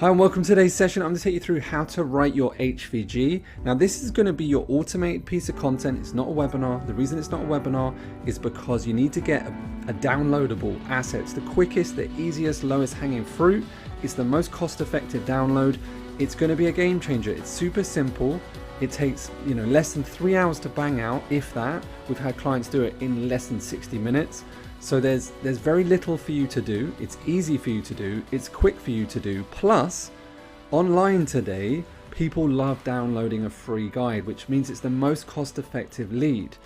Hi and welcome to today's session. I'm going to take you through how to write your HVG. Now this is going to be your automated piece of content. It's not a webinar. The reason it's not a webinar is because you need to get a downloadable asset. It's the quickest, the easiest, lowest hanging fruit. It's the most cost-effective download. It's going to be a game changer. It's super simple. It takes less than 3 hours to bang out, if that. We've had clients do it in less than 60 minutes. So there's very little for you to do. It's easy for you to do. It's quick for you to do. Plus, online today, people love downloading a free guide, which means it's the most cost-effective lead.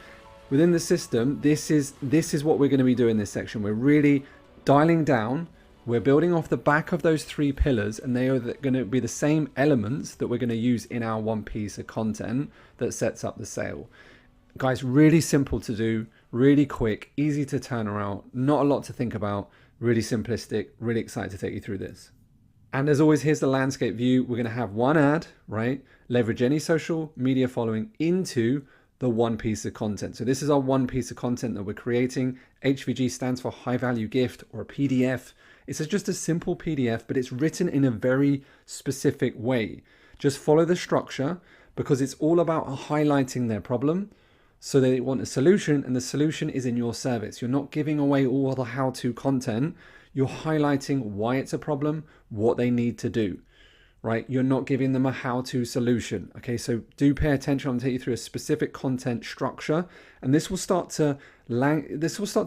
Within the system, this is what we're going to be doing in this section. We're really dialing down. We're building off the back of those 3 pillars, and they are going to be the same elements that we're going to use in our one piece of content that sets up the sale. Guys, really simple to do, really quick, easy to turn around, not a lot to think about, really simplistic, really excited to take you through this. And as always, here's the landscape view. We're going to have one ad, right? Leverage any social media following into the one piece of content. So this is our one piece of content that we're creating. HVG stands for high value gift, or a PDF. It's just a simple PDF, but it's written in a very specific way. Just follow the structure because it's all about highlighting their problem. So they want a solution, and the solution is in your service. You're not giving away all the how-to content. You're highlighting why it's a problem, what they need to do, right? You're not giving them a how-to solution. Okay, so do pay attention. I'm going to take you through a specific content structure, and this will start to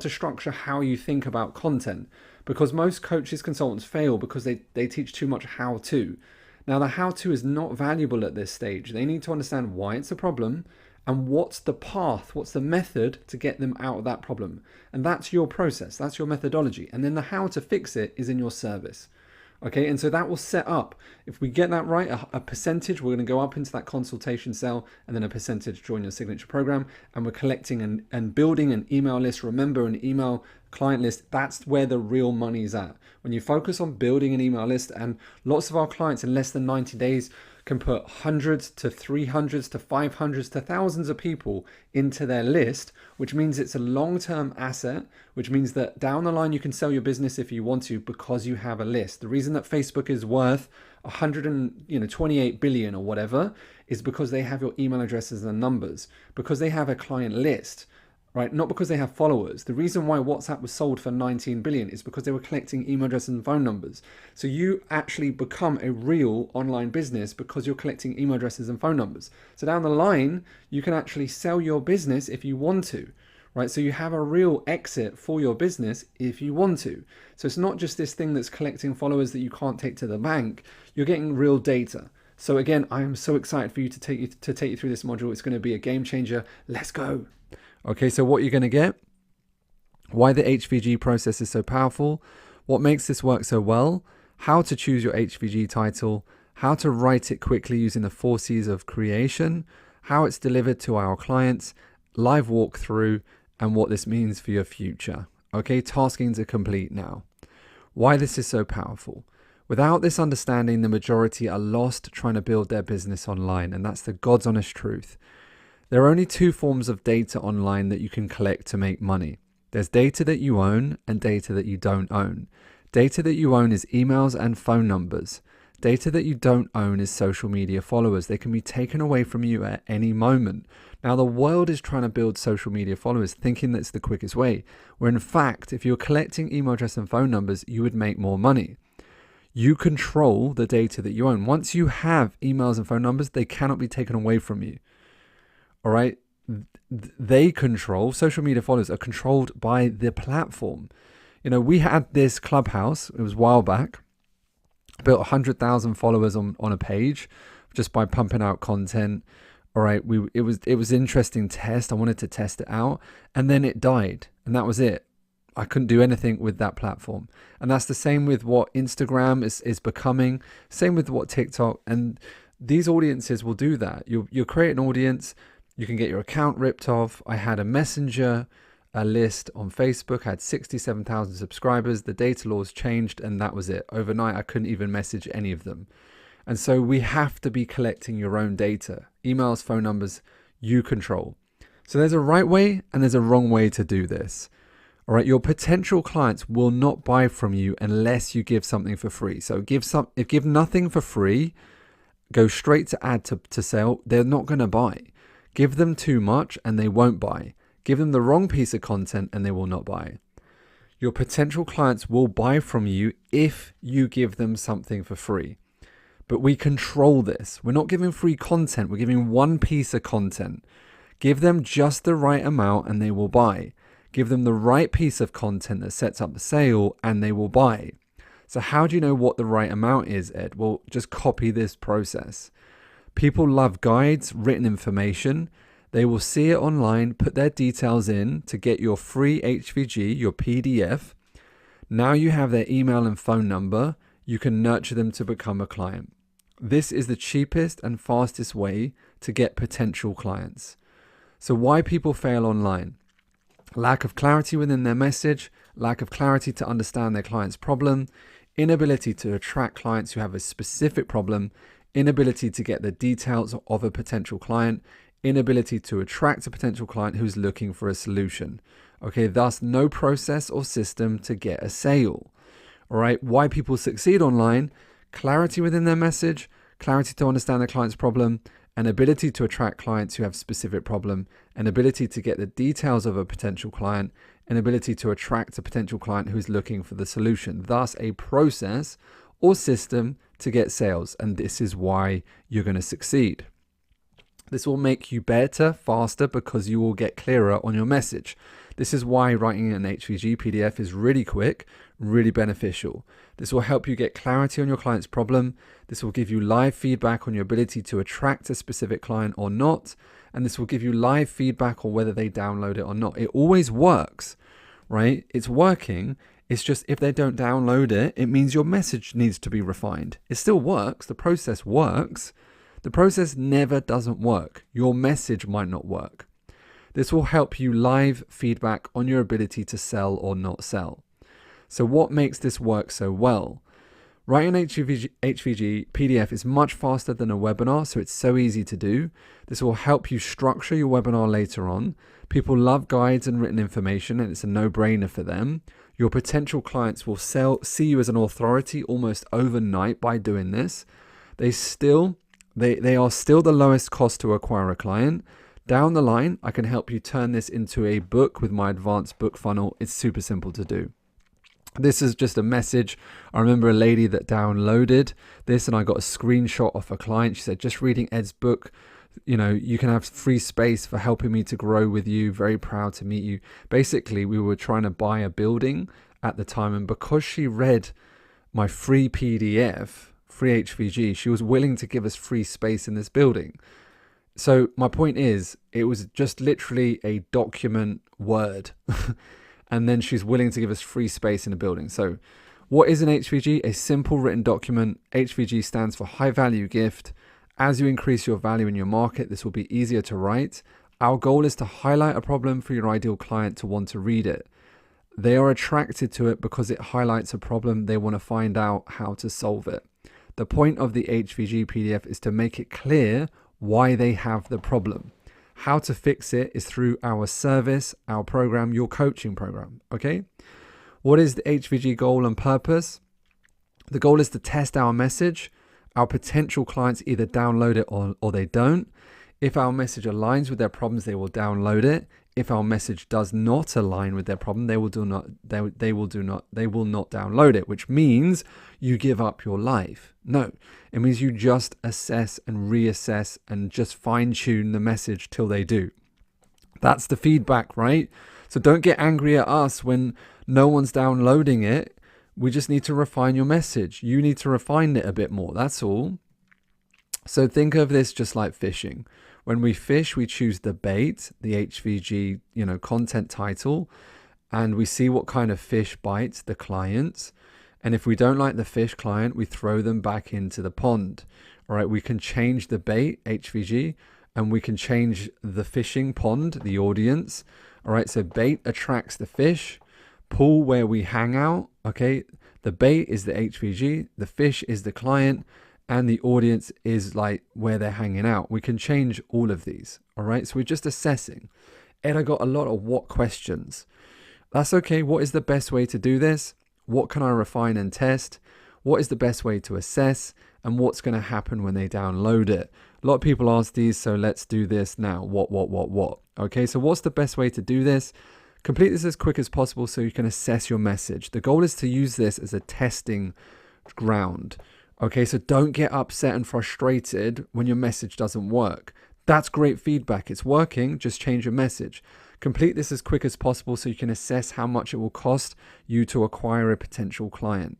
structure how you think about content, because most coaches, consultants fail because they teach too much how-to. Now, the how-to is not valuable at this stage. They need to understand why it's a problem, and what's the path, what's the method to get them out of that problem. And that's your process, that's your methodology. And then the how to fix it is in your service. Okay, and so that will set up, if we get that right, a percentage, we're going to go up into that consultation cell, and then a percentage join your signature program. And we're collecting and building an email list. Remember, an email client list, that's where the real money is at. When you focus on building an email list, and lots of our clients in less than 90 days can put hundreds to 300s to 500s to thousands of people into their list, which means it's a long-term asset, which means that down the line you can sell your business if you want to, because you have a list. The reason that Facebook is worth 128 billion or whatever is because they have your email addresses and numbers, because they have a client list. Right? Not because they have followers. The reason why WhatsApp was sold for 19 billion is because they were collecting email addresses and phone numbers. So you actually become a real online business because you're collecting email addresses and phone numbers. So down the line, you can actually sell your business if you want to, right? So you have a real exit for your business if you want to. So it's not just this thing that's collecting followers that you can't take to the bank. You're getting real data. So again, I am so excited for you to take you through this module. It's going to be a game changer. Let's go. Okay, so what you're going to get, why the HVG process is so powerful, what makes this work so well, how to choose your HVG title, how to write it quickly using the 4 C's of creation, how it's delivered to our clients, live walkthrough, and what this means for your future. Okay, taskings are complete now. Why this is so powerful. Without this understanding, the majority are lost trying to build their business online, and that's the God's honest truth. There are only 2 forms of data online that you can collect to make money. There's data that you own and data that you don't own. Data that you own is emails and phone numbers. Data that you don't own is social media followers. They can be taken away from you at any moment. Now, the world is trying to build social media followers thinking that's the quickest way, where in fact, if you're collecting email address and phone numbers, you would make more money. You control the data that you own. Once you have emails and phone numbers, they cannot be taken away from you. All right, they control, social media followers are controlled by the platform. We had this Clubhouse, it was a while back, built 100,000 followers on a page just by pumping out content. All right, it was interesting test. I wanted to test it out, and then it died, and that was it. I couldn't do anything with that platform. And that's the same with what Instagram is becoming, same with what TikTok, and these audiences will do that. You'll create an audience. You can get your account ripped off. I had a messenger list on Facebook. I had 67,000 subscribers. The data laws changed, and that was it. Overnight, I couldn't even message any of them. And so we have to be collecting your own data. Emails, phone numbers, you control. So there's a right way and there's a wrong way to do this. All right, your potential clients will not buy from you unless you give something for free. So give nothing for free, go straight to add to sale, they're not going to buy. Give them too much and they won't buy. Give them the wrong piece of content and they will not buy. Your potential clients will buy from you if you give them something for free. But we control this. We're not giving free content. We're giving one piece of content. Give them just the right amount and they will buy. Give them the right piece of content that sets up the sale and they will buy. So how do you know what the right amount is, Ed? Well, just copy this process. People love guides, written information. They will see it online, put their details in to get your free HVG, your PDF. Now you have their email and phone number. You can nurture them to become a client. This is the cheapest and fastest way to get potential clients. So why people fail online? Lack of clarity within their message, lack of clarity to understand their client's problem, inability to attract clients who have a specific problem, inability to get the details of a potential client, inability to attract a potential client who's looking for a solution. Okay, thus no process or system to get a sale. All right, why people succeed online? Clarity within their message, clarity to understand the client's problem, an ability to attract clients who have specific problem, an ability to get the details of a potential client, an ability to attract a potential client who's looking for the solution. Thus a process or system to get sales. And this is why you're going to succeed. This will make you better, faster, because you will get clearer on your message. This is why writing an HVG PDF is really quick, really beneficial. This will help you get clarity on your client's problem. This will give you live feedback on your ability to attract a specific client or not. And this will give you live feedback on whether they download it or not. It always works, right? It's working. It's just if they don't download it, it means your message needs to be refined. It still works. The process works. The process never doesn't work. Your message might not work. This will help you live feedback on your ability to sell or not sell. So what makes this work so well? Writing an HVG PDF is much faster than a webinar, so it's so easy to do. This will help you structure your webinar later on. People love guides and written information, and it's a no-brainer for them. Your potential clients will see you as an authority almost overnight by doing this. They are still the lowest cost to acquire a client. Down the line, I can help you turn this into a book with my advanced book funnel. It's super simple to do. This is just a message. I remember a lady that downloaded this and I got a screenshot of a client. She said, just reading Ed's book, you can have free space for helping me to grow with you. Very proud to meet you. Basically, we were trying to buy a building at the time. And because she read my free PDF, free HVG, she was willing to give us free space in this building. So my point is, it was just literally a document Word. And then she's willing to give us free space in a building. So what is an HVG? A simple written document. HVG stands for high value gift. As you increase your value in your market, this will be easier to write. Our goal is to highlight a problem for your ideal client to want to read it. They are attracted to it because it highlights a problem. They want to find out how to solve it. The point of the HVG PDF is to make it clear why they have the problem. How to fix it is through our service, our program, your coaching program, okay? What is the HVG goal and purpose? The goal is to test our message. Our potential clients either download it or they don't. If our message aligns with their problems, they will download it. If our message does not align with their problem, they will not download it, which means you give up your life. No, it means you just assess and reassess and just fine tune the message till they do. That's the feedback, right? So don't get angry at us when no one's downloading it. We just need to refine your message. You need to refine it a bit more. That's all. So think of this just like fishing. When we fish, we choose the bait, the HVG, content title, and we see what kind of fish bites the client. And if we don't like the fish client, we throw them back into the pond. All right, we can change the bait, HVG, and we can change the fishing pond, the audience. All right, so bait attracts the fish, pool where we hang out. Okay, the bait is the HVG, the fish is the client, and the audience is like where they're hanging out. We can change all of these. All right, so we're just assessing. Ed, I got a lot of what questions. That's okay. What is the best way to do this? What can I refine and test? What is the best way to assess? And what's going to happen when they download it? A lot of people ask these, so let's do this now. What? Okay, so what's the best way to do this? Complete this as quick as possible so you can assess your message. The goal is to use this as a testing ground. Okay, so don't get upset and frustrated when your message doesn't work. That's great feedback. It's working, just change your message. Complete this as quick as possible so you can assess how much it will cost you to acquire a potential client.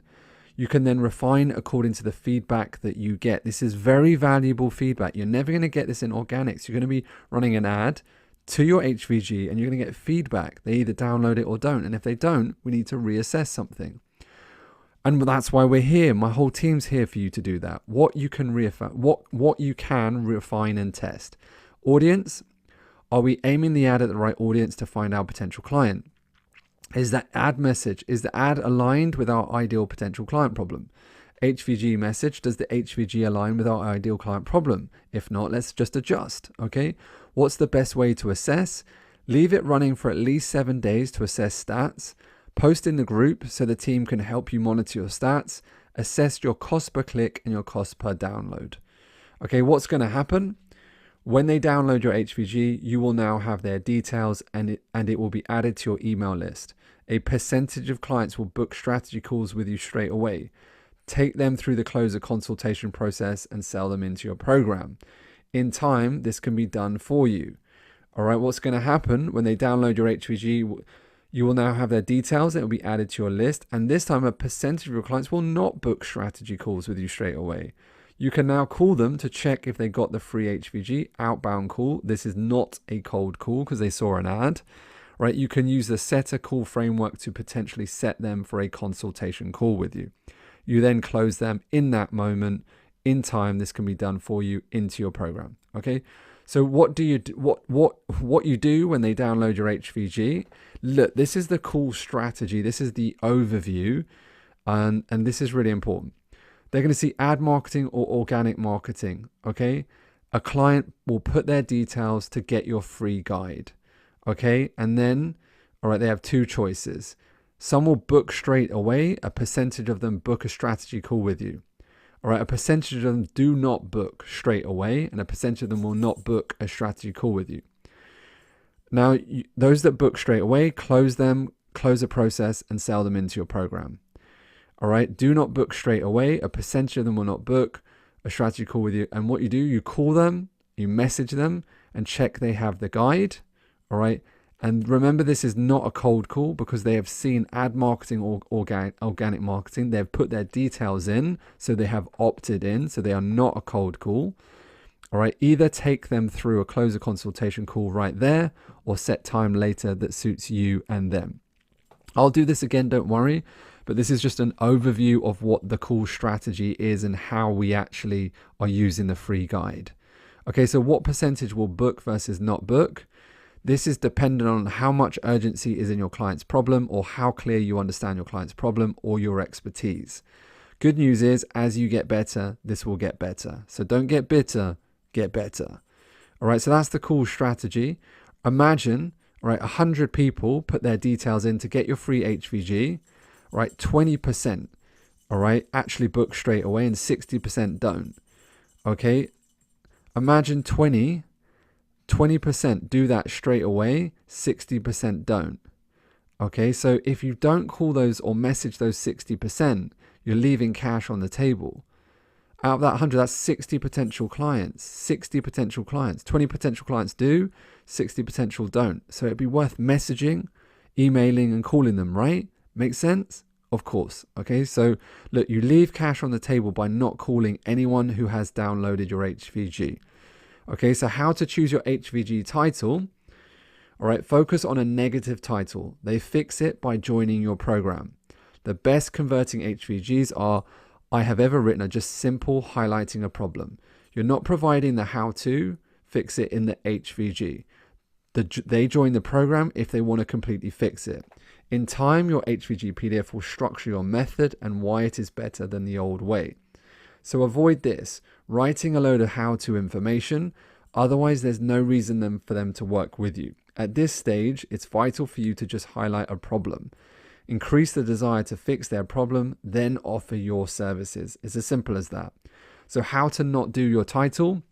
You can then refine according to the feedback that you get. This is very valuable feedback. You're never going to get this in organics. You're going to be running an ad to your HVG and you're going to get feedback. They either download it or don't. And if they don't, we need to reassess something. And that's why we're here. My whole team's here for you to do that. What you can refine and test. Audience, are we aiming the ad at the right audience to find our potential client? Is that ad message, is the ad aligned with our ideal potential client problem? HVG message, does the HVG align with our ideal client problem? If not, let's just adjust, okay? What's the best way to assess? Leave it running for at least 7 days to assess stats. Post in the group so the team can help you monitor your stats. Assess your cost per click and your cost per download. Okay, what's going to happen? When they download your HVG, you will now have their details and it will be added to your email list. A percentage of clients will book strategy calls with you straight away. Take them through the closer consultation process and sell them into your program. In time, this can be done for you. All right, what's going to happen when they download your HVG? You will now have their details. It will be added to your list. And this time, a percentage of your clients will not book strategy calls with you straight away. You can now call them to check if they got the free HVG outbound call. This is not a cold call because they saw an ad, right? You can use the set a call framework to potentially set them for a consultation call with you. You then close them in that moment. In time, this can be done for you into your program. Okay. So what do you do? What you do when they download your HVG? Look, this is the call strategy. This is the overview, and this is really important. They're going to see ad marketing or organic marketing, okay? A client will put their details to get your free guide, okay? And then, all right, they have two choices. Some will book straight away. A percentage of them book a strategy call with you. All right, a percentage of them do not book straight away, and a percentage of them will not book a strategy call with you. Now, those that book straight away, close them, close the process, and sell them into your program. All right, do not book straight away. A percentage of them will not book a strategy call with you. And what you do, you call them, you message them, and check they have the guide. All right. And remember, this is not a cold call because they have seen ad marketing or organic marketing. They've put their details in, so they have opted in. So they are not a cold call. All right. Either take them through a closer consultation call right there or set time later that suits you and them. I'll do this again, don't worry. But this is just an overview of what the call strategy is and how we actually are using the free guide. Okay, so what percentage will book versus not book? This is dependent on how much urgency is in your client's problem or how clear you understand your client's problem or your expertise. Good news is, as you get better, this will get better. So don't get bitter, get better. All right, so that's the call strategy. Imagine, all right, 100 people put their details in to get your free HVG. Right, 20%, all right, actually book straight away and 60% don't. Okay, imagine 20% do that straight away, 60% don't. Okay, so if you don't call those or message those 60%, you're leaving cash on the table. Out of that 100, that's 60 potential clients. 60 potential clients. 20 potential clients do, 60 potential don't. So it'd be worth messaging, emailing, and calling them, right? Makes sense? Of course. Okay, so look, you leave cash on the table by not calling anyone who has downloaded your HVG. Okay, so how to choose your HVG title? All right, focus on a negative title. They fix it by joining your program. The best converting HVGs are I have ever written are just simple highlighting a problem. You're not providing the how-to, fix it in the HVG. They join the program if they want to completely fix it. In time, your HVG PDF will structure your method and why it is better than the old way. So avoid this, writing a load of how-to information. Otherwise, there's no reason for them to work with you. At this stage, it's vital for you to just highlight a problem. Increase the desire to fix their problem, then offer your services. It's as simple as that. So how to not do your title.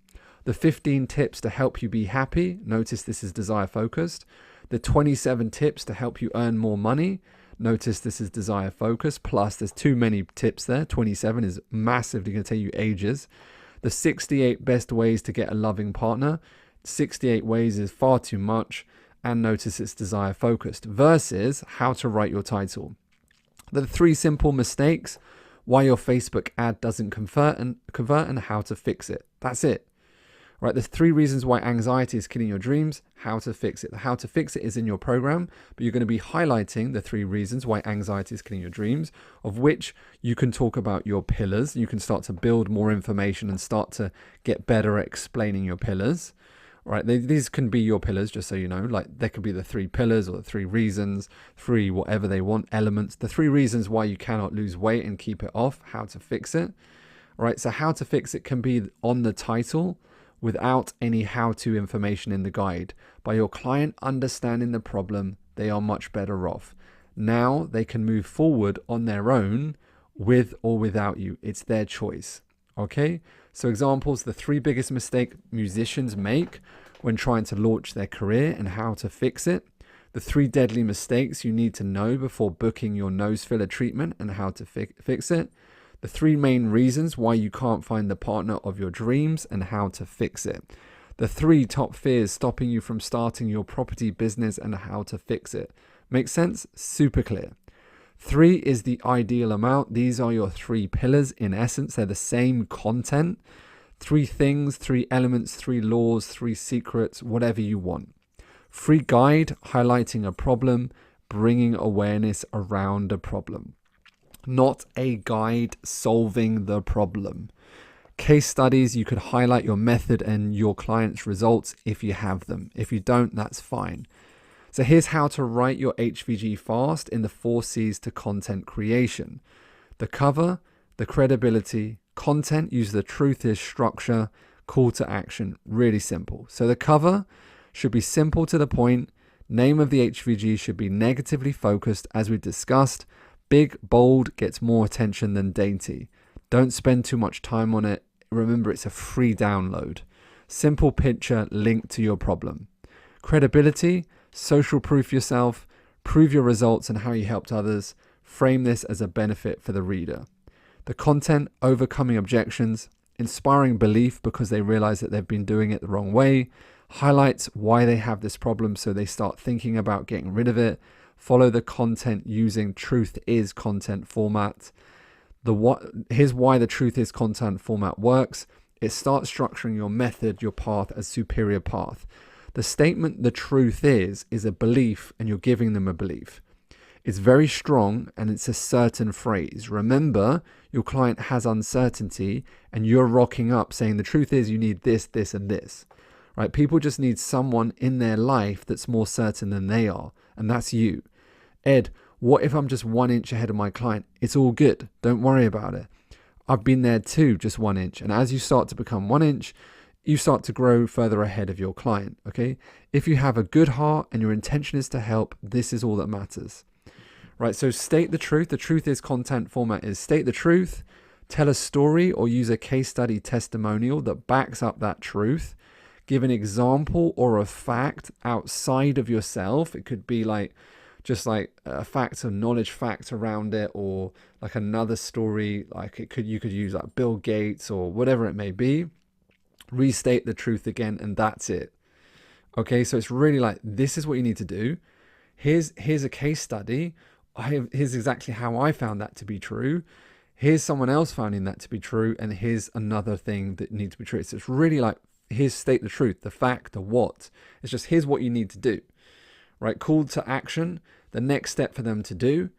The 15 tips to help you be happy. Notice this is desire focused. The 27 tips to help you earn more money. Notice this is desire focused. Plus there's too many tips there. 27 is massively going to take you ages. The 68 best ways to get a loving partner. 68 ways is far too much. And notice it's desire focused versus how to write your title. The 3 simple mistakes, why your Facebook ad doesn't convert and how to fix it. That's it. Right, there's 3 reasons why anxiety is killing your dreams, how to fix it. The how to fix it is in your program, but you're going to be highlighting the 3 reasons why anxiety is killing your dreams, of which you can talk about your pillars. You can start to build more information and start to get better at explaining your pillars. Right, these can be your pillars, just so you know. Like, there could be the 3 pillars or the 3 reasons, 3 whatever they want, elements. The 3 reasons why you cannot lose weight and keep it off, how to fix it. Right, so how to fix it can be on the title without any how-to information in the guide. By your client understanding the problem, they are much better off. Now they can move forward on their own with or without you. It's their choice. Okay, so examples, the 3 biggest mistakes musicians make when trying to launch their career and how to fix it. The 3 deadly mistakes you need to know before booking your nose filler treatment and how to fix it. The 3 main reasons why you can't find the partner of your dreams and how to fix it. The 3 top fears stopping you from starting your property business and how to fix it. Make sense? Super clear. 3 is the ideal amount. These are your 3 pillars. In essence, they're the same content. 3 things, 3 elements, 3 laws, 3 secrets, whatever you want. Free guide highlighting a problem, bringing awareness around a problem. Not a guide solving the problem. Case studies, you could highlight your method and your client's results if you have them. If you don't, that's fine. So here's how to write your HVG fast in the 4 C's to content creation. The cover, the credibility, content, use the truth is structure, call to action, really simple. So the cover should be simple to the point. Name of the HVG should be negatively focused, as we discussed. Big, bold gets more attention than dainty. Don't spend too much time on it. Remember, it's a free download. Simple picture linked to your problem. Credibility, social proof yourself, prove your results and how you helped others. Frame this as a benefit for the reader. The content, overcoming objections, inspiring belief because they realize that they've been doing it the wrong way. Highlights why they have this problem so they start thinking about getting rid of it. Follow the content using truth is content format. Here's why the truth is content format works. It starts structuring your method, your path as superior path. The statement, the truth is a belief and you're giving them a belief. It's very strong and it's a certain phrase. Remember, your client has uncertainty and you're rocking up saying the truth is you need this, this, and this. Right? People just need someone in their life that's more certain than they are. And that's you. Ed, what if I'm just 1 inch ahead of my client? It's all good. Don't worry about it. I've been there too, just 1 inch. And as you start to become 1 inch, you start to grow further ahead of your client. Okay. If you have a good heart and your intention is to help, this is all that matters. Right. So state the truth. The truth is content format is state the truth, tell a story or use a case study testimonial that backs up that truth. Give an example or a fact outside of yourself. It could be like just like a fact, a knowledge fact around it, or like another story. Like you could use like Bill Gates or whatever it may be. Restate the truth again, and that's it. Okay, so it's really like this is what you need to do. Here's a case study. Here's exactly how I found that to be true. Here's someone else finding that to be true, and here's another thing that needs to be true. So it's really like, here's state the truth, the fact, the what. It's just here's what you need to do. Right? Call to action. The next step for them to do.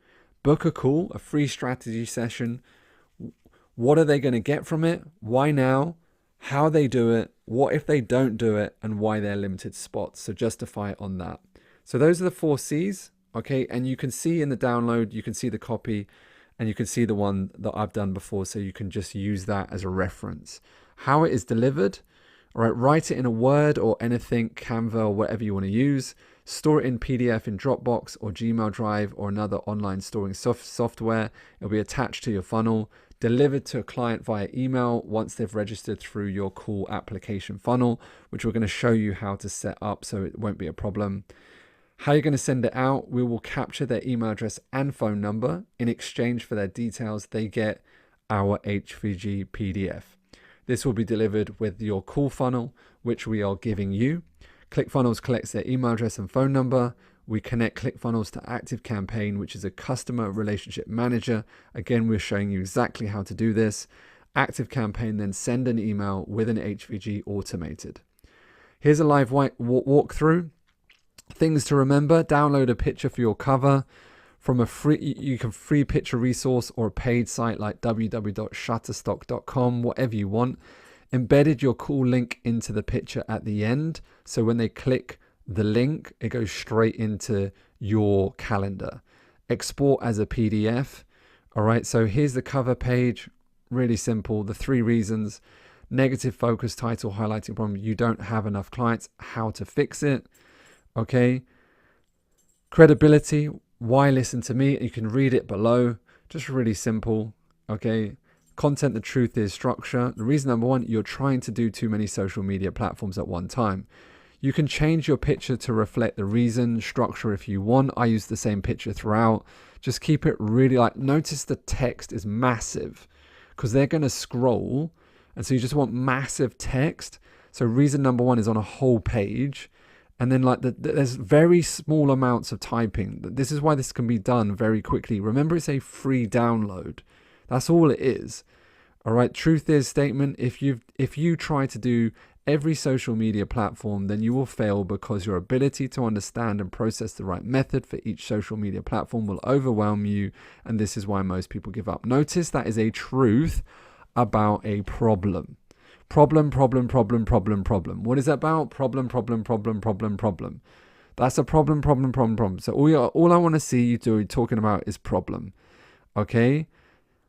Book a call, a free strategy session. What are they going to get from it? Why now? How they do it? What if they don't do it? And why they're limited spots. So justify it on that. So those are the 4 C's. Okay. And you can see in the download, you can see the copy and you can see the one that I've done before. So you can just use that as a reference. How it is delivered. All right, write it in a Word or anything, Canva or whatever you want to use. Store it in PDF in Dropbox or Gmail Drive or another online storing software. It'll be attached to your funnel, delivered to a client via email once they've registered through your cool application funnel, which we're going to show you how to set up so it won't be a problem. How you're going to send it out, we will capture their email address and phone number. In exchange for their details, they get our HVG PDF. This will be delivered with your call funnel, which we are giving you. ClickFunnels collects their email address and phone number. We connect ClickFunnels to ActiveCampaign, which is a customer relationship manager. Again, we're showing you exactly how to do this. ActiveCampaign then send an email with an HVG automated. Here's a live walkthrough. Things to remember: download a picture for your cover from a free picture resource or a paid site like www.shutterstock.com, whatever you want. Embedded your cool link into the picture at the end, so when they click the link, it goes straight into your calendar. Export as a PDF. All right, so here's the cover page. Really simple. The 3 reasons: negative focus, title highlighting problem, you don't have enough clients, how to fix it. Okay, credibility, why listen to me? You can read it below. Just really simple. Okay, content, the truth is, structure. The reason number 1, you're trying to do too many social media platforms at one time. You can change your picture to reflect the reason, structure if you want. I use the same picture throughout. Just keep it really notice the text is massive because they're going to scroll. And so you just want massive text. So reason number 1 is on a whole page. And then there's very small amounts of typing. This is why this can be done very quickly. Remember, it's a free download. That's all it is. All right. Truth is statement. If you try to do every social media platform, then you will fail because your ability to understand and process the right method for each social media platform will overwhelm you. And this is why most people give up. Notice that is a truth about a problem. Problem. What is that about? Problem. That's a problem. So all I want to see you talking about is problem. Okay?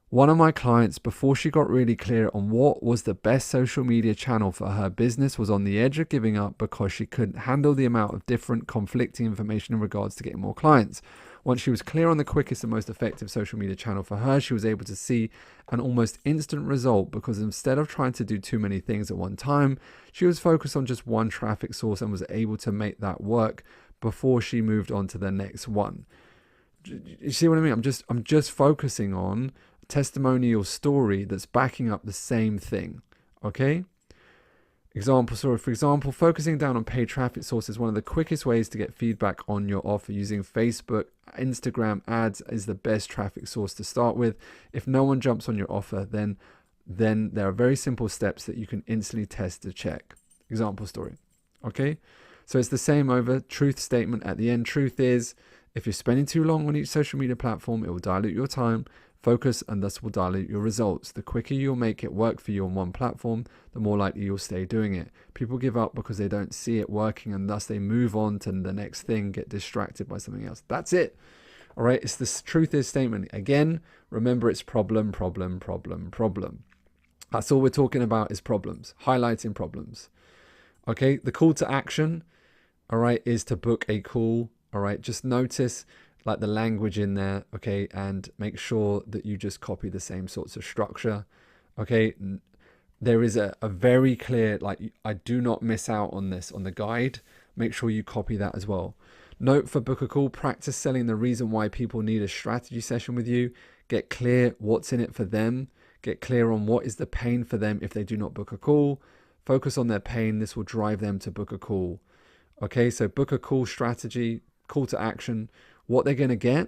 One of my clients, before she got really clear on what was the best social media channel for her business, was on the edge of giving up because she couldn't handle the amount of different conflicting information in regards to getting more clients. Once she was clear on the quickest and most effective social media channel for her, she was able to see an almost instant result because instead of trying to do too many things at one time, she was focused on just one traffic source and was able to make that work before she moved on to the next one. You see what I mean? I'm just focusing on a testimonial story that's backing up the same thing. Okay? For example, focusing down on paid traffic sources is one of the quickest ways to get feedback on your offer. Using Facebook, Instagram ads is the best traffic source to start with. If no one jumps on your offer, then there are very simple steps that you can instantly test to check. Example story. Okay, so it's the same over. Truth statement at the end. Truth is, if you're spending too long on each social media platform, it will dilute your time, focus, and thus will dilute your results. The quicker you'll make it work for you on one platform, the more likely you'll stay doing it. People give up because they don't see it working, and thus they move on to the next thing, get distracted by something else. That's it. All right, it's this truth is statement. Again, remember, it's problem. That's all we're talking about is problems, highlighting problems. Okay, the call to action, all right, is to book a call. All right, just notice the language in there, okay, and make sure that you just copy the same sorts of structure. Okay, there is a very clear, I do not miss out on this on the guide. Make sure you copy that as well. Note for book a call: practice selling the reason why people need a strategy session with you. Get clear what's in it for them. Get clear on what is the pain for them if they do not book a call. Focus on their pain. This will drive them to book a call. Okay, so book a call strategy, call to action. What they're going to get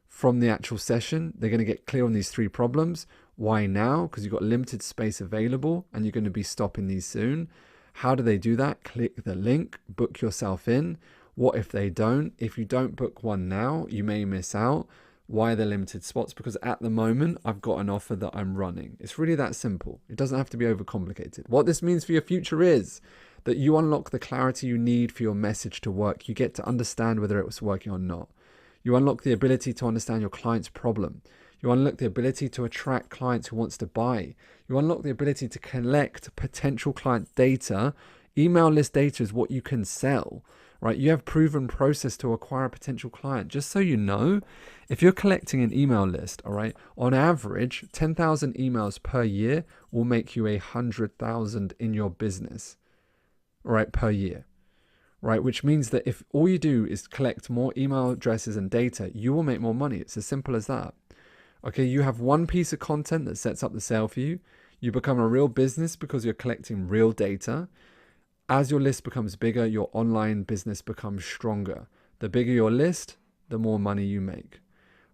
from the actual session, they're going to get clear on these 3 problems. Why now? Because you've got limited space available and you're going to be stopping these soon. How do they do that? Click the link, book yourself in. What if they don't? If you don't book one now, you may miss out. Why are there limited spots? Because at the moment, I've got an offer that I'm running. It's really that simple. It doesn't have to be overcomplicated. What this means for your future is that you unlock the clarity you need for your message to work. You get to understand whether it was working or not. You unlock the ability to understand your client's problem. You unlock the ability to attract clients who wants to buy. You unlock the ability to collect potential client data. Email list data is what you can sell, right? You have proven process to acquire a potential client. Just so you know, if you're collecting an email list, all right, on average, 10,000 emails per year will make you 100,000 in your business, all right, per year, right? Which means that if all you do is collect more email addresses and data, you will make more money. It's as simple as that. Okay, you have one piece of content that sets up the sale for you. You become a real business because you're collecting real data. As your list becomes bigger, your online business becomes stronger. The bigger your list, the more money you make.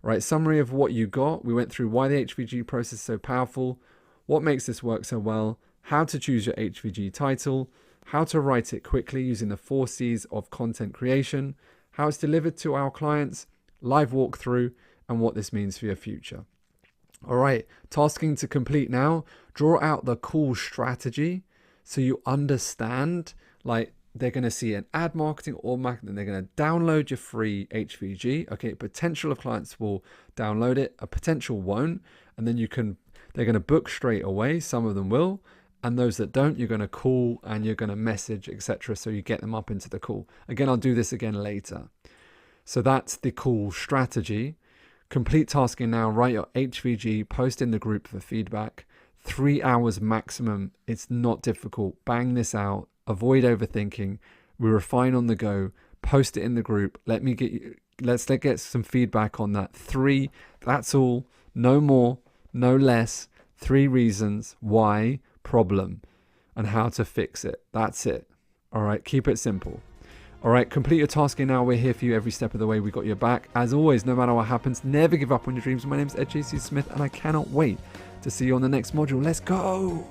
Right, summary of what you got. We went through why the HVG process is so powerful, what makes this work so well, how to choose your HVG title, how to write it quickly using the 4 C's of content creation, how it's delivered to our clients, live walkthrough, and what this means for your future. All right, tasking to complete now. Draw out the call strategy so you understand, like, they're going to see an ad marketing or marketing, they're going to download your free HVG. Okay, potential of clients will download it, a potential won't, and then they're going to book straight away. Some of them will, and those that don't, you're going to call and you're going to message, etc. So you get them up into the call. Again, I'll do this again later. So that's the call strategy. Complete tasking now. Write your HVG, post in the group for feedback. 3 hours maximum. It's not difficult. Bang this out. Avoid overthinking. We refine on the go. Post it in the group. Let's get some feedback on that. 3. That's all. No more. No less. 3 reasons why, problem, and how to fix it. That's it. All right. Keep it simple. All right, complete your tasking now. We're here for you every step of the way. We got your back. As always, no matter what happens, never give up on your dreams. My name's Ed J.C. Smith, and I cannot wait to see you on the next module. Let's go.